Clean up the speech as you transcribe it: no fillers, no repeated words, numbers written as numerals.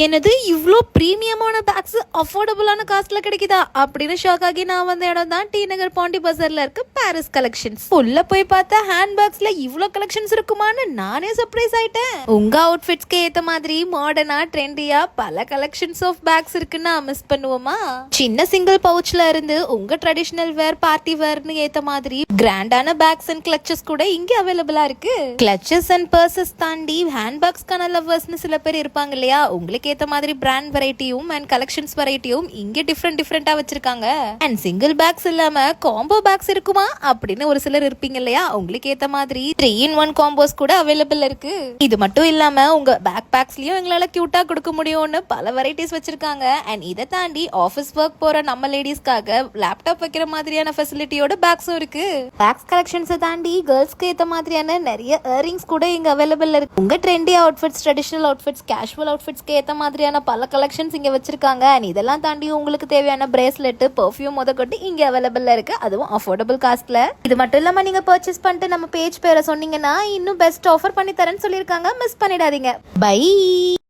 எனது இவ்ளோ பிரீமியமான பேக்ஸ் அஃபோர்டபுளான காஸ்ட்ல கிடைக்குதா அப்படின்னு ஷாக் ஆகி நான் வந்த இடம் தான் டி நகர் பாண்டி பஜார்ல இருக்க பாரிஸ் கலெக்ஷன்ஸ். உள்ள போய் பார்த்தா ஹேண்ட் பேக்ஸ்ல இவ்ளோ கலெக்ஷன்ஸ் இருக்குமான்னு நானே சர்ப்ரைஸ் ஆயிட்டேன். உங்க அவுட்ஃபிட்ஸ்க்கு ஏத்த மாதிரி மாடர்னா ட்ரெண்டியா பல கலெக்ஷன்ஸ் ஆஃப் பேக்ஸ் இருக்குன்னா மிஸ் பண்ணுவோமா? சின்ன சிங்கிள் பவுச்ல இருந்து உங்க ட்ரெடிஷனல் வேர் பார்ட்டி வேர்னு ஏத்த மாதிரி கிராண்டான பேக்ஸ் அண்ட் கிளச்சஸ் கூட இங்க அவைலபிளா இருக்கு. கிளச்சஸ் அண்ட் பர்சஸ் தாண்டி ஹேண்ட் பேக்ஸ்க்கான லவ்வர்ஸ்னு சில பேர் இருப்பாங்க இல்லையா? உங்களுக்கு ஏத்த மாதிரி பிராண்ட் வெரைட்டியும் அண்ட் கலெக்ஷன்ஸ் வெரைட்டியும் இங்க டிஃப்ரெண்டா வச்சிருக்காங்க. அண்ட் சிங்கிள் பேக்ஸ் இல்லாம காம்போ பேக்ஸ் இருக்குமா அப்படின்னு ஒரு சிலர் இருப்பீங்க இல்லையா? உங்களுக்கு ஏத்த மாதிரி 3-in-1 காம்போஸ் கூட அவைலபிள் இருக்கு. இது மட்டும் இல்லாம உங்க பேக் பேக்ஸ்லயும் எங்களால கியூட்டா கொடுக்க முடியும்னு பல வெரைட்டிஸ் வச்சிருக்காங்க. அண்ட் இதை தாண்டி ஆஃபீஸ் ஒர்க் போற நம்ம லேடிஸ்க்காக லேப்டாப் வைக்கிற மாதிரியான ஃபெசிலிட்டியோட பேக்ஸும் இருக்கு. பேக்ஸ் கலெக்ஷன்ஸை தாண்டி கேர்ள்ஸ்க்கு ஏத்த மாதிரியான நிறைய இயரிங்ஸ் கூட இங்க அவைலபிள் இருக்கு. உங்க trendy outfits, traditional outfits, casual அவுட்ஃபிட்ஸ்க்கு ஏத்த மாதிரியான பல கலெக்ஷன்ஸ் இங்க வச்சிருக்காங்க. அண்ட் இதெல்லாம் தாண்டி உங்களுக்கு தேவையான பிரேஸ்லெட், பெர்ஃப்யூம் முதற்கொண்டு இங்க அவைலபிள் இருக்கு, அதுவும் அஃபோர்டபுள் காஸ்ட்ல. இது மட்டும் இல்லாம நீங்க பர்ச்சேஸ் பண்ணிட்டு நம்ம பேஜ் பேரை சொன்னீங்கன்னா இன்னும் பெஸ்ட் ஆஃபர் பண்ணி தரேன்னு சொல்லியிருக்காங்க. மிஸ் பண்ணிடாதீங்க. பை.